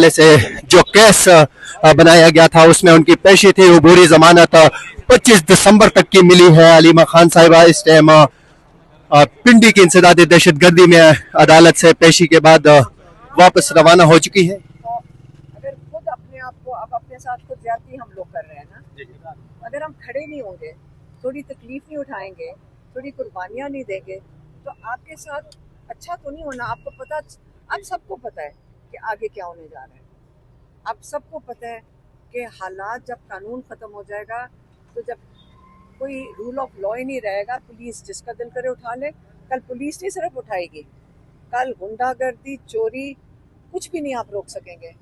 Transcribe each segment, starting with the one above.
हवाले से जो केस बनाया गया था उसमें उनकी पेशी थी, अबूरी जमानत 25 दिसंबर तक की मिली है। अलीमा खान साहिबा इस टाइम पिंडी की इंसदादी दहशत गर्दी में अदालत से पेशी के बाद वापस रवाना हो चुकी है। अगर खुद अपने आप को अब अपने साथ खुद ज्यादती हम लोग कर रहे हैं ना, अगर हम खड़े नहीं होंगे, थोड़ी तकलीफ नहीं उठाएंगे, थोड़ी कुर्बानियां नहीं देंगे, तो आपके साथ अच्छा तो नहीं होना। आपको पता, अब सबको पता है कि आगे क्या होने जा रहा है। अब सबको पता है कि हालात जब कानून ख़त्म हो जाएगा, तो जब कोई रूल ऑफ लॉ ही नहीं रहेगा, पुलिस जिसका दिल करे उठा ले। कल पुलिस नहीं सिर्फ उठाएगी, कल गुंडागर्दी, चोरी, कुछ भी नहीं आप रोक सकेंगे।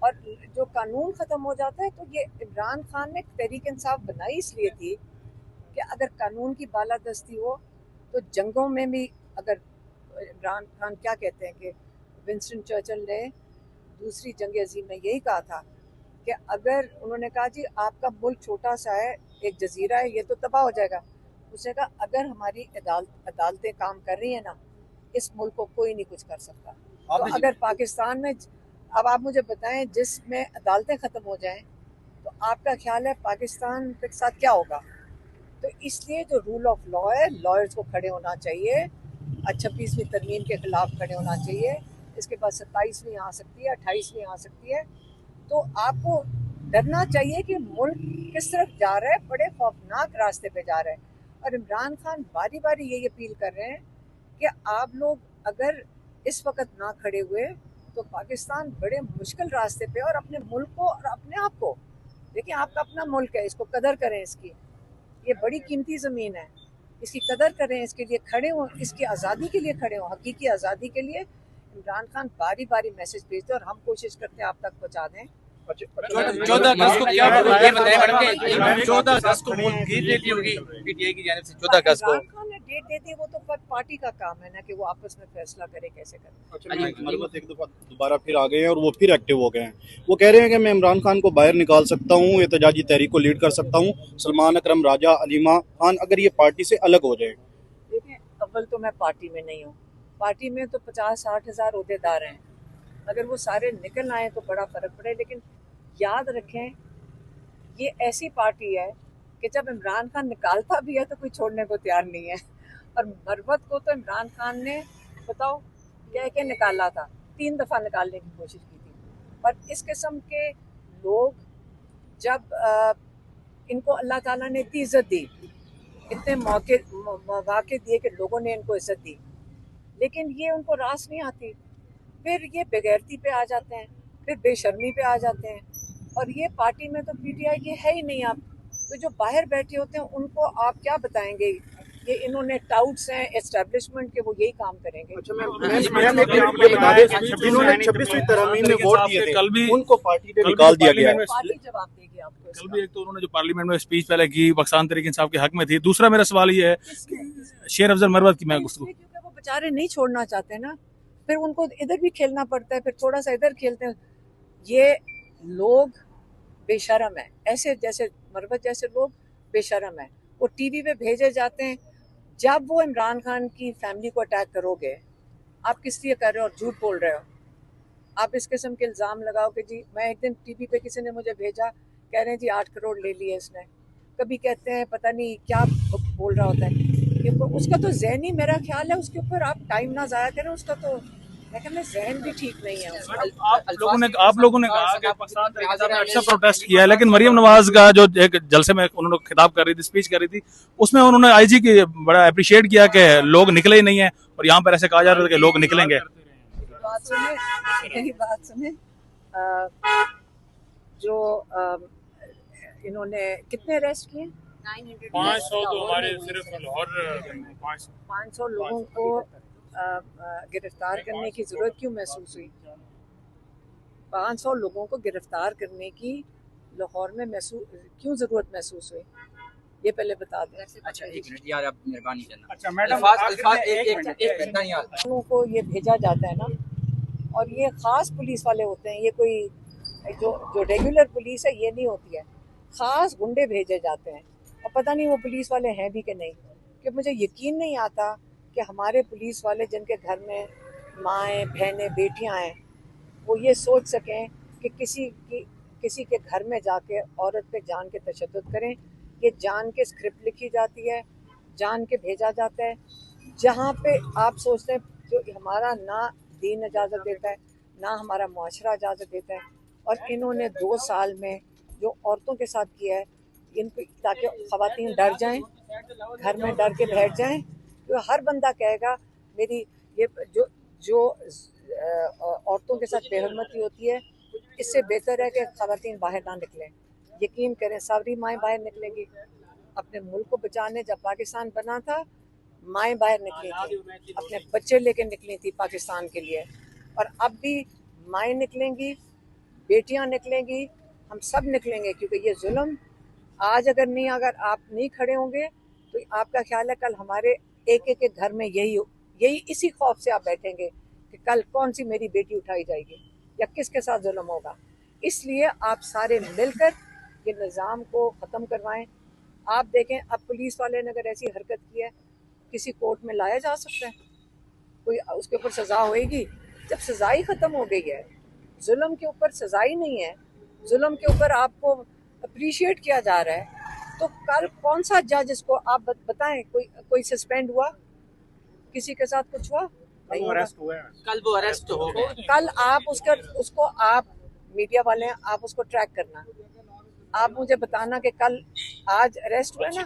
और जो कानून ख़त्म हो जाता है, तो ये इमरान खान ने तहरीक इंसाफ बनाई इसलिए थी कि अगर कानून की बालादस्ती हो तो जंगों में भी, अगर इमरान खान क्या कहते हैं कि विंस्टन चर्चिल ने दूसरी जंग अजीम में यही कहा था कि अगर उन्होंने कहा जी आपका मुल्क छोटा सा है, एक जजीरा है, ये तो तबाह हो जाएगा। उसने कहा अगर हमारी अदालतें काम कर रही है ना, इस मुल्क को कोई नहीं कुछ कर सकता। तो अगर पाकिस्तान में, अब आप मुझे बताएं, जिसमें अदालतें ख़त्म हो जाएं, तो आपका ख्याल है पाकिस्तान के साथ क्या होगा? तो इसलिए जो रूल ऑफ लॉ है, लॉयर्स को खड़े होना चाहिए, 26वीं तरमीम के खिलाफ खड़े होना चाहिए। इसके बाद 27वीं आ सकती है, 28वीं आ सकती है। तो आपको डरना चाहिए कि मुल्क किस तरफ जा रहा है, बड़े खौफनाक रास्ते पे जा रहा है। और इमरान खान बारी बारी यही अपील कर रहे हैं कि आप लोग अगर इस वक्त ना खड़े हुए तो पाकिस्तान बड़े मुश्किल रास्ते पे, और अपने मुल्क को और अपने आप को देखिए, आपका अपना मुल्क है, इसको कदर करें। इसकी ये बड़ी कीमती ज़मीन है, इसकी कदर करें, इसके लिए खड़े हों, इसकी आज़ादी के लिए खड़े हों, हकीकी आज़ादी के लिए। इमरान खान बारी बारी मैसेज भेजते हैं और हम कोशिश करते हैं आप तक पहुँचा दें। 14 अगस्त को क्या ये बताएं मैडम, 14 अगस्त को डेट देती होगी पीटीआई की जानिब से? 14 अगस्त को इमरान खान ने डेट दे दी, वो तो पार्टी का काम है ना कि वो आपस में फैसला करे कैसे करे। मरवत एक दफा दोबारा फिर आ गए हैं और वो फिर एक्टिव हो गए हैं। वो कह रहे हैं कि मैं इमरान खान को बाहर निकाल सकता हूँ, एहतजाजी तहरीक को लीड कर सकता हूँ, सलमान अकरम, राजा, अलीमा खान अगर ये पार्टी से अलग हो जाए। देखिए, अव्वल तो मैं पार्टी में नहीं हूँ, पार्टी में तो 50-60 हज़ार अहदेदार हैं। अगर वो सारे निकल आए तो बड़ा फ़र्क पड़े। लेकिन याद रखें, ये ऐसी पार्टी है कि जब इमरान खान निकालता भी है तो कोई छोड़ने को तैयार नहीं है। और मरवत को तो इमरान खान ने, बताओ, कह के निकाला था, 3 दफ़ा निकालने की कोशिश की थी। और इस किस्म के लोग जब इनको अल्लाह ताला ने इतनी इज़्ज़त दी, इतने मौके दिए कि लोगों ने इनको इज़्ज़त दी, लेकिन ये उनको रास नहीं आती। फिर ये बेगैरती पे आ जाते हैं, फिर बेशर्मी पे आ जाते हैं। और ये पार्टी में तो पीटीआई की है ही नहीं। आप तो जो बाहर बैठे होते हैं उनको आप क्या बताएंगे? ये इन्होंने टाउट्स हैं एस्टेब्लिशमेंट के, वो यही काम करेंगे। जिन्होंने 26वीं तरमीम में वोट दिए थे उनको पार्टी ने निकाल दिया गया है। पार्टी जवाब देगी आपको। कल भी एक तो उन्होंने जो पार्लियामेंट में स्पीच पहले की बख्शान तहरीक इंसाफ के हक में थी। दूसरा मेरा सवाल ये है, शेर अफजल मरवत की मैं गुफ्तगू, क्योंकि वो बेचारे नहीं छोड़ना चाहते ना, फिर उनको इधर भी खेलना पड़ता है, फिर थोड़ा सा इधर खेलते हैं। ये लोग बेशरम है, ऐसे जैसे मरवत जैसे लोग बेशरम है। वो टीवी पे भेजे जाते हैं। जब वो इमरान खान की फैमिली को अटैक करोगे, आप किस लिए कर रहे हो और झूठ बोल रहे हो? आप इस किस्म के इल्ज़ाम लगाओ कि जी, मैं एक दिन टीवी पे किसी ने मुझे भेजा, कह रहे हैं जी 8 करोड़ ले लिए इसने। कभी कहते हैं पता नहीं क्या बोल रहा होता है कि उसका तो ज़हनी, मेरा ख्याल है उसके ऊपर आप टाइम ना ज़ाया करें। उसका तो मैं कहता जहन भी ठीक नहीं है। आप लोगों ने कहा कि बख्शान तहरीक इंसाफ ने अच्छा प्रोटेस्ट किया है, लेकिन मरियम नवाज का जो एक जलसे में उन्होंने खिताब कर रही थी, स्पीच कर रही थी, उसमें उन्होंने आईजी की बड़ा अप्रिशिएट किया कि लोग निकले ही नहीं है, और यहाँ पर ऐसे कहा जा रहा था कि लोग निकलेंगे। बात सुने, जो इन्होंने कितने अरेस्ट किए? 500 तो हमारे सिर्फ लाहौर 500 लोगों को गिरफ्तार करने की ज़रूरत क्यों महसूस हुई? 500 लोगों को गिरफ्तार करने की लाहौर में क्यों ज़रूरत महसूस हुई? ये पहले बता दें। अच्छा, एक मिनट यार, आप मेहरबानी करना। अच्छा मैडम, लोगों को ये भेजा जाता है ना, और ये ख़ास पुलिस वाले होते हैं, ये कोई जो रेगुलर पुलिस है ये नहीं होती है। ख़ास गुंडे भेजे जाते हैं, और पता नहीं वो पुलिस वाले हैं भी कि नहीं। कि मुझे यकीन नहीं आता कि हमारे पुलिस वाले जिनके घर में माएँ, बहनें, बेटियां हैं, वो ये सोच सकें कि किसी के घर में जाके औरत पे जान के तशद्दुद करें। ये जान के स्क्रिप्ट लिखी जाती है, जान के भेजा जाता है, जहाँ पे आप सोचते हैं जो हमारा ना दीन इजाज़त देता है, ना हमारा मुआशरा इजाज़त देता है। और इन्होंने 2 साल में जो औरतों के साथ किया है, इनको ताकि ख़वातीन डर जाएं, घर में डर के बैठ जाएं, तो हर बंदा कहेगा मेरी ये जो औरतों के साथ बेहरमती होती है, इससे बेहतर है कि ख़वातीन बाहर ना निकलें। यकीन करें सारी माएँ बाहर निकलेंगी। अपने मुल्क को बचाने जब पाकिस्तान बना था, माएँ बाहर निकली थी, अपने बच्चे लेके निकली थी पाकिस्तान के लिए। और अब भी माएँ निकलेंगी, बेटियां निकलेंगी, हम सब निकलेंगे, क्योंकि ये जुल्म आज अगर आप नहीं खड़े होंगे तो आपका ख्याल है कल हमारे एक घर में यही इसी खौफ से आप बैठेंगे कि कल कौन सी मेरी बेटी उठाई जाएगी या किसके साथ जुल्म होगा। इसलिए आप सारे मिलकर ये निज़ाम को ख़त्म करवाएं। आप देखें अब पुलिस वाले ने अगर ऐसी हरकत की है, किसी कोर्ट में लाया जा सकता है, कोई उसके ऊपर सज़ा होएगी। जब सज़ा ही ख़त्म हो गई है, जुल्म के ऊपर सज़ा ही नहीं है, जुल्म के ऊपर आपको अप्रिशिएट किया जा रहा है, तो कल कौन सा जज इसको आप बताएं कोई सस्पेंड हुआ, किसी के साथ कुछ हुआ नहीं होगा। कल वो अरेस्ट हो गए। कल आप उसको आप मीडिया वाले हैं, आप उसको ट्रैक करना, आप मुझे बताना कि कल आज अरेस्ट हुआ ना,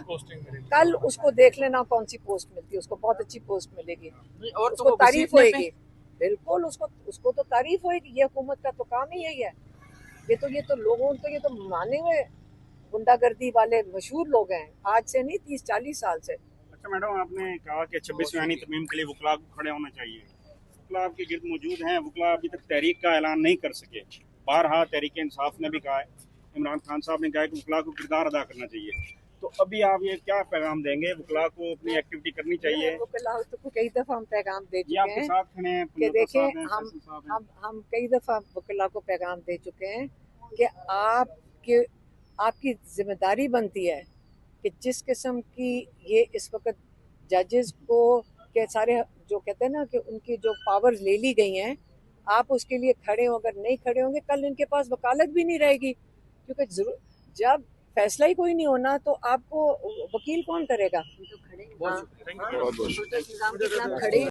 कल उसको देख लेना कौन सी पोस्ट मिलती है, उसको बहुत अच्छी पोस्ट मिलेगी, और उसको तारीफ होएगी, बिल्कुल उसको तो तारीफ होएगी। ये हुकूमत का तो काम ही यही है। ये तो लोगों को ये तो माने हुए गुंडागर्दी वाले मशहूर लोग हैं, आज से नहीं 30-40 साल से। अच्छा मैडम, आपने कहा कि 26वीं आईनी तरमीम के लिए वकला को खड़े होना चाहिए। वकला आपके गिर्द मौजूद हैं, वकला अभी तक तहरीक का ऐलान नहीं कर सके। बारहा तहरीक इंसाफ ने भी कहा है, इमरान खान साहब ने कहा है कि वकला को किरदार अदा करना चाहिए। तो अभी आप ये क्या पैगाम देंगे? वकला को अपनी एक्टिविटी करनी चाहिए? वकला को कई दफ़ा हम पैगाम दे चुके आपके हैं साथ खड़े हैं कि देखें, हम कई दफ़ा वकला को पैगाम दे चुके हैं कि आपकी जिम्मेदारी बनती है कि जिस किस्म की ये इस वक्त जजेस को के सारे जो कहते हैं ना कि उनकी जो पावर्स ले ली गई हैं, आप उसके लिए खड़े हो। अगर नहीं खड़े होंगे कल इनके पास वकालत भी नहीं रहेगी, क्योंकि जब फैसला ही कोई नहीं होना तो आपको वकील कौन करेगा। हाँ, खड़े